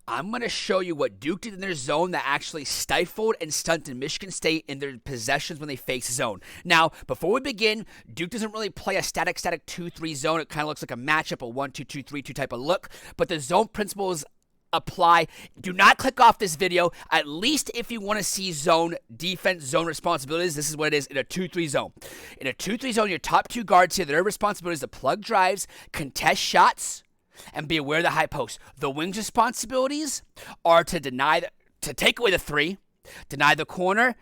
I'm going to show you what Duke did in their zone that actually stifled and stunted Michigan State in their possessions when they face zone. Now, before we begin, Duke doesn't really play a static 2-3 zone. It kind of looks like a matchup, a 1-2-2-3-2 type of look, but the zone principles apply. Do not click off this video, at least if you want to see zone defense, zone responsibilities. This is what it is in a 2-3 zone. In a 2-3 zone, your top two guards here, their responsibility is to plug drives, contest shots, and be aware of the high post. The wing's responsibilities are to take away the three, deny the corner,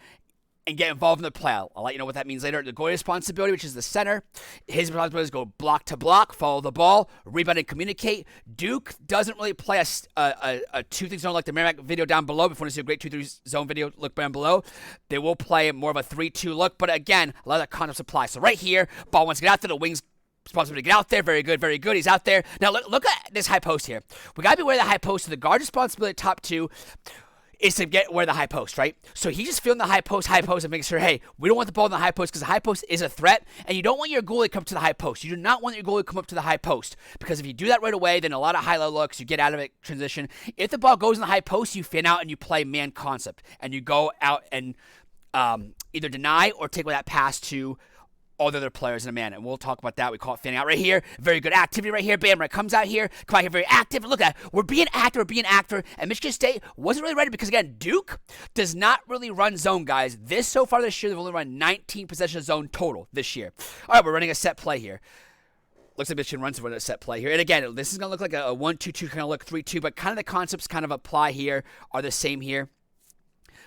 and get involved in the play. I'll let you know what that means later. The goalie responsibility, which is the center, his responsibility is go block to block, follow the ball, rebound, and communicate. Duke doesn't really play a 2-3 zone like the Merrimack video down below. If you want to see a great 2-3 zone video, look down below. They will play more of a 3-2 look, but again, a lot of that concepts apply. So right here, ball wants to get out there, the wings responsibility to get out there. Very good, very good. He's out there. Now, look at this high post here. We got to be aware of the high post. So the guard responsibility, top two, is to get where the high post, right? So he's just feeling the high post, and making sure, hey, we don't want the ball in the high post because the high post is a threat, and you don't want your goalie to come to the high post. You do not want your goalie to come up to the high post because if you do that right away, then a lot of high-low looks, you get out of it, transition. If the ball goes in the high post, you fan out and you play man concept, and you go out and either deny or take away that pass to all the other players in a man, and we'll talk about that. We call it fanning out right here. Very good activity right here. Bam, right comes out here. Come out here, very active. Look at that. We're being active. And Michigan State wasn't really ready because, again, Duke does not really run zone, guys. So far this year, they've only run 19 possession zone total this year. All right, we're running a set play here. Looks like Michigan runs a set play here. And again, this is going to look like a 1-2-2, kind of look 3-2, but kind of the concepts kind of apply here are the same here.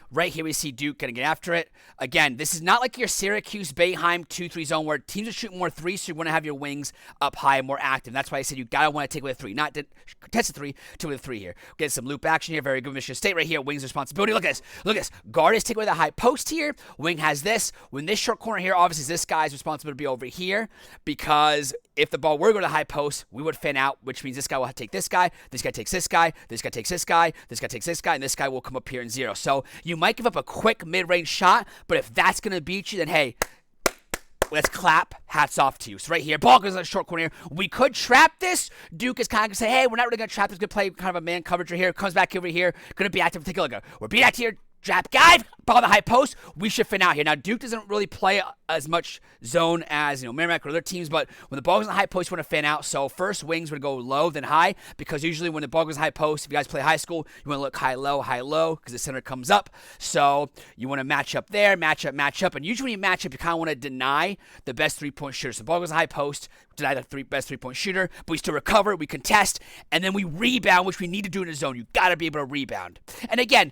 Right here we see Duke going to get after it. Again, this is not like your Syracuse, Boeheim 2-3 zone where teams are shooting more threes, so you want to have your wings up high and more active. That's why I said you got to want to take away the three, not to contest the three, to the three here. Get some loop action here. Very good Michigan State right here. Wings responsibility. Look at this. Look at this. Guard is take away the high post here. Wing has this. When this short corner here, obviously this guy's responsibility to be over here because if the ball were to go to the high post, we would fan out, which means this guy will take this guy takes this guy, this guy takes this guy, this guy takes this guy, and this guy will come up here in zero. So you might give up a quick mid-range shot, but if that's going to beat you, then hey, let's clap. Hats off to you. So right here, ball goes in the short corner here. We could trap this. Duke is kind of going to say, hey, we're not really going to trap this. Going to play kind of a man coverage right here. Comes back over here. Going to be active. Take a look. We're being active here. Trap guy, ball in the high post. We should fin out here. Now, Duke doesn't really play as much zone as, Merrimack or other teams, but when the ball goes in the high post, you want to fan out. So first, wings would go low, then high, because usually when the ball goes in the high post, if you guys play high school, you want to look high, low, because the center comes up. So you want to match up there, match up. And usually when you match up, you kind of want to deny the best three-point shooter. So the ball goes in the high post, deny the best three-point shooter, but we still recover, we contest, and then we rebound, which we need to do in the zone. You got to be able to rebound. And again,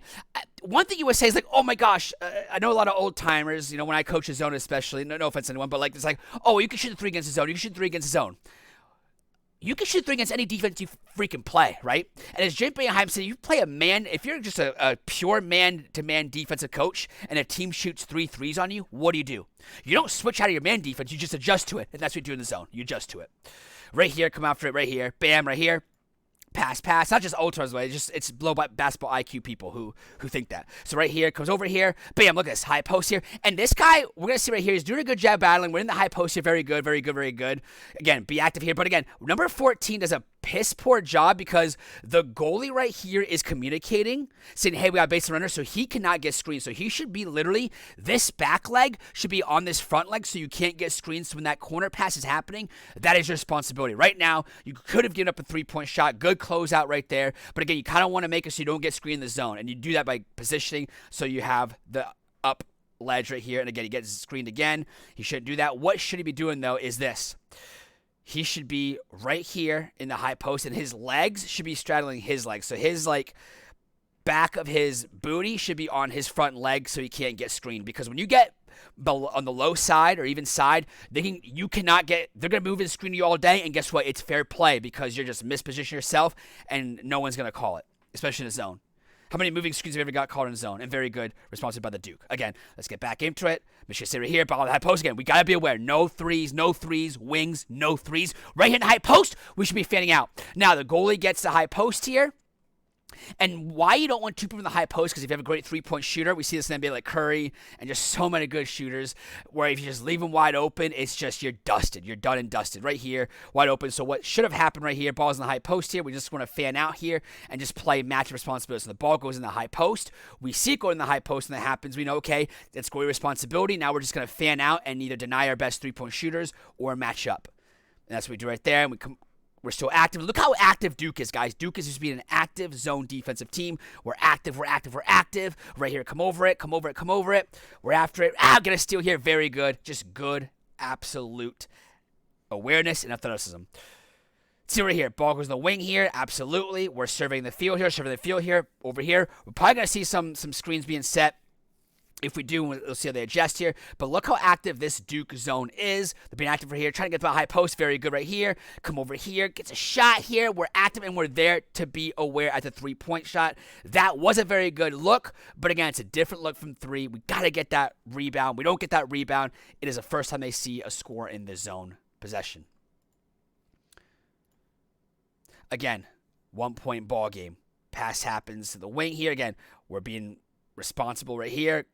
one thing you would say is like, oh my gosh, I know a lot of old timers, when I coach a zone especially, no offense to anyone, but like it's like, oh, you can shoot the three against the zone, you can shoot the three against the zone. You can shoot three against any defense you freaking play, right? And as Jim Boeheim said, you play a man, if you're just a pure man-to-man defensive coach and a team shoots 3 threes on you, what do? You don't switch out of your man defense, you just adjust to it, and that's what you do in the zone. You adjust to it. Right here, come after it right here, bam, right here. Pass, not just ultras way, it's below basketball IQ people who think that. So right here, comes over here, bam, look at this high post here. And this guy, we're going to see right here, he's doing a good job battling. We're in the high post here, very good. Again, be active here. But again, number 14 does a piss poor job because the goalie right here is communicating, saying, hey, we got a base runner, so he cannot get screened. So he should be literally, this back leg should be on this front leg so you can't get screened. So when that corner pass is happening, that is your responsibility. Right now, you could have given up a 3-point shot, good closeout right there. But again, you kind of want to make it so you don't get screened in the zone. And you do that by positioning so you have the up ledge right here. And again, he gets screened again. He shouldn't do that. What should he be doing, though, is this. He should be right here in the high post, and his legs should be straddling his legs. So his, back of his booty should be on his front leg so he can't get screened. Because when you get on the low side or even side, they're going to move and screen you all day, and guess what? It's fair play because you're just mispositioning yourself, and no one's going to call it, especially in the zone. How many moving screens have you ever got called in the zone? And very good, responsible by the Duke. Again, let's get back into it. Michigan State right here, ball in the high post again. We got to be aware. No threes, wings, no threes. Right here in the high post, we should be fanning out. Now, the goalie gets the high post here. And why you don't want two people in the high post, because if you have a great three-point shooter, we see this in the NBA like Curry and just so many good shooters, where if you just leave them wide open, it's just you're dusted. You're done and dusted right here, wide open. So what should have happened right here, ball's in the high post here. We just want to fan out here and just play match responsibility. So the ball goes in the high post. We see it go in the high post, and that happens. We know, okay, that's goalie responsibility. Now we're just going to fan out and either deny our best three-point shooters or match up. And that's what we do right there. And we're still active. Look how active Duke is, guys. Duke is just being an active zone defensive team. We're active. We're active. We're active. Right here. Come over it. Come over it. Come over it. We're after it. Get a steal here. Very good. Just good, absolute awareness and athleticism. See right here. Ball goes in the wing here. Absolutely. We're surveying the field here. Surveying the field here. Over here. We're probably going to see some screens being set. If we do, we'll see how they adjust here. But look how active this Duke zone is. They're being active right here. Trying to get to the high post. Very good right here. Come over here. Gets a shot here. We're active, and we're there to be aware at the three-point shot. That was a very good look. But again, it's a different look from three. We got to get that rebound. We don't get that rebound. It is the first time they see a score in the zone possession. Again, 1-point ball game. Pass happens to the wing here. Again, we're being responsible right here.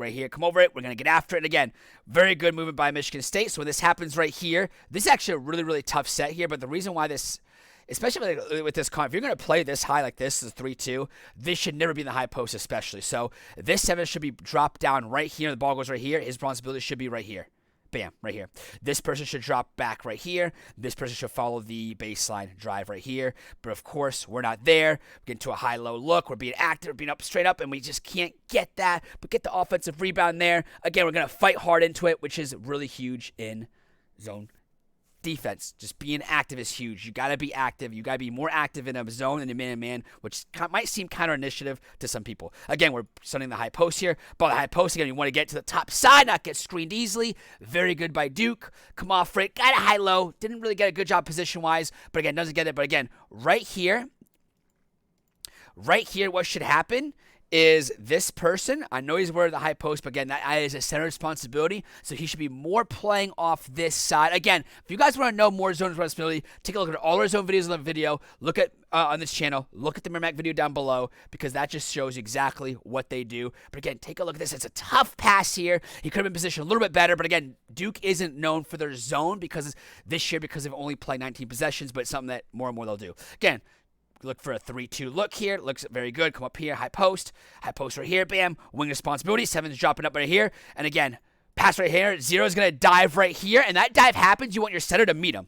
Right here, come over it. We're going to get after it. And again, very good movement by Michigan State. So when this happens right here, this is actually a really, really tough set here. But the reason why this, especially with this if you're going to play this high like this is 3-2, this should never be in the high post especially. So this 7 should be dropped down right here. The ball goes right here. His responsibility should be right here. Bam, right here. This person should drop back right here. This person should follow the baseline drive right here. But of course, we're not there. We're getting to a high-low look. We're being active, we're being up straight up, and we just can't get that. But get the offensive rebound there. Again, we're going to fight hard into it, which is really huge in zone defense. Just being active is huge. You got to be active. You got to be more active in a zone than a man-to-man, which might seem counter-initiative to some people. Again, we're sending the high post here. Ball the high post. Again, you want to get to the top side, not get screened easily. Very good by Duke. Come off right. Got a high-low. Didn't really get a good job position-wise, but again, doesn't get it. But again, right here, what should happen is this person, I know he's wearing the high post, but again, that is a center responsibility, so he should be more playing off this side. Again, if you guys want to know more zone responsibility, take a look at all our zone videos on the video, look at on this channel, look at the Merrimack video down below, because that just shows exactly what they do. But again, take a look at this. It's a tough pass here. He could have been positioned a little bit better, but again, Duke isn't known for their zone because this year, because they've only played 19 possessions, but it's something that more and more they'll do. Again, look for a 3-2 look here. Looks very good. Come up here. High post. High post right here. Bam. Wing responsibility. 7's dropping up right here. And again, pass right here. 0's going to dive right here. And that dive happens. You want your center to meet him.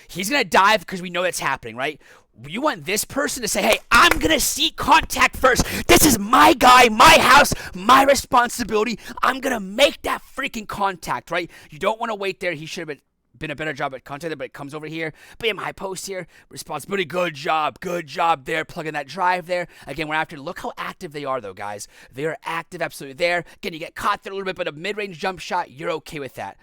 He's going to dive because we know that's happening, right? You want this person to say, hey, I'm going to seek contact first. This is my guy, my house, my responsibility. I'm going to make that freaking contact, right? You don't want to wait there. He should have been a better job at contact, but it comes over here. Bam, high post here. Responsibility, good job there. Plugging that drive there. Again, we're after. Look how active they are, though, guys. They are active, absolutely there. Again, you get caught there a little bit, but a mid-range jump shot, you're okay with that.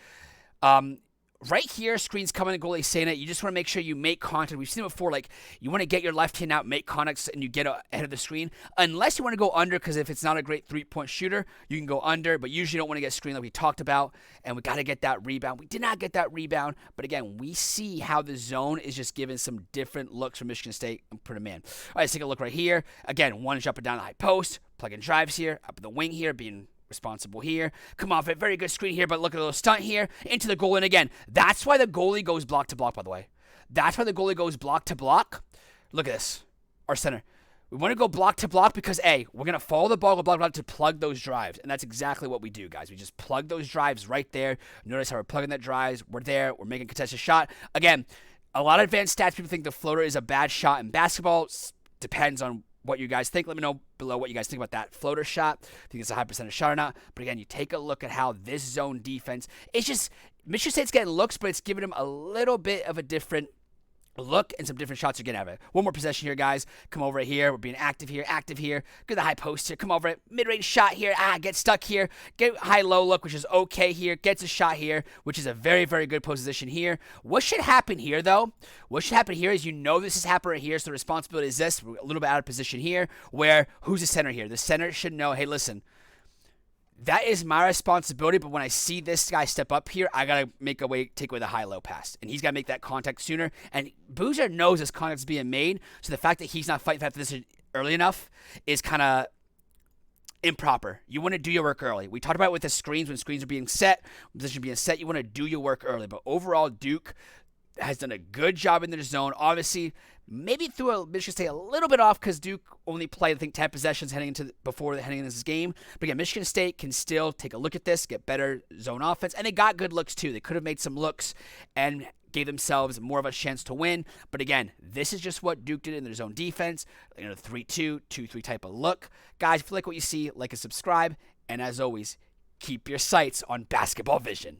Right here, screens coming, the goalie saying it. You just want to make sure you make contact. We've seen it before, like you want to get your left hand out, make contact, and you get ahead of the screen. Unless you want to go under, because if it's not a great three-point shooter, you can go under, but usually you don't want to get screened like we talked about, and we got to get that rebound. We did not get that rebound, but again, we see how the zone is just giving some different looks from Michigan State and put them in. All right, let's take a look right here. Again, one jump and down the high post, plug-in drives here, up in the wing here, being responsible here. Come off it. Very good screen here, but look at a little stunt here. Into the goal. And again, that's why the goalie goes block to block, by the way. That's why the goalie goes block to block. Look at this. Our center. We want to go block to block because, A, we're going to follow the ball, go block to block to plug those drives. And that's exactly what we do, guys. We just plug those drives right there. Notice how we're plugging that drives. We're there. We're making a contested shot. Again, a lot of advanced stats, people think the floater is a bad shot in basketball. Depends on what you guys think. Let me know below what you guys think about that floater shot. Think it's a high percentage shot or not. But again, you take a look at how this zone defense, it's just, Michigan State's getting looks, but it's giving them a little bit of a different look and some different shots you're getting out of it. One more possession here, guys. Come over here. We're being active here. Get the high post here. Come over it. Mid-range shot here. Get stuck here. Get high-low look, which is okay here. Gets a shot here, which is a very, very good position here. What should happen here, though? What should happen here is this is happening right here, so the responsibility is this. We're a little bit out of position here, where who's the center here? The center should know, hey, listen, That is my responsibility, but when I see this guy step up here, I gotta take away the high-low pass, and he's gotta make that contact sooner. And Boozer knows this contact's being made, so the fact that he's not fighting for this early enough is kind of improper. You want to do your work early. We talked about it with the screens, when screens are being set, position being set, you want to do your work early. But overall, Duke has done a good job in their zone. Obviously, maybe threw Michigan State a little bit off because Duke only played, I think, 10 possessions before heading into this game. But again, Michigan State can still take a look at this, get better zone offense, and they got good looks too. They could have made some looks and gave themselves more of a chance to win. But again, this is just what Duke did in their zone defense, 3-2, 2-3 type of look. Guys, if you like what you see, like and subscribe. And as always, keep your sights on basketball vision.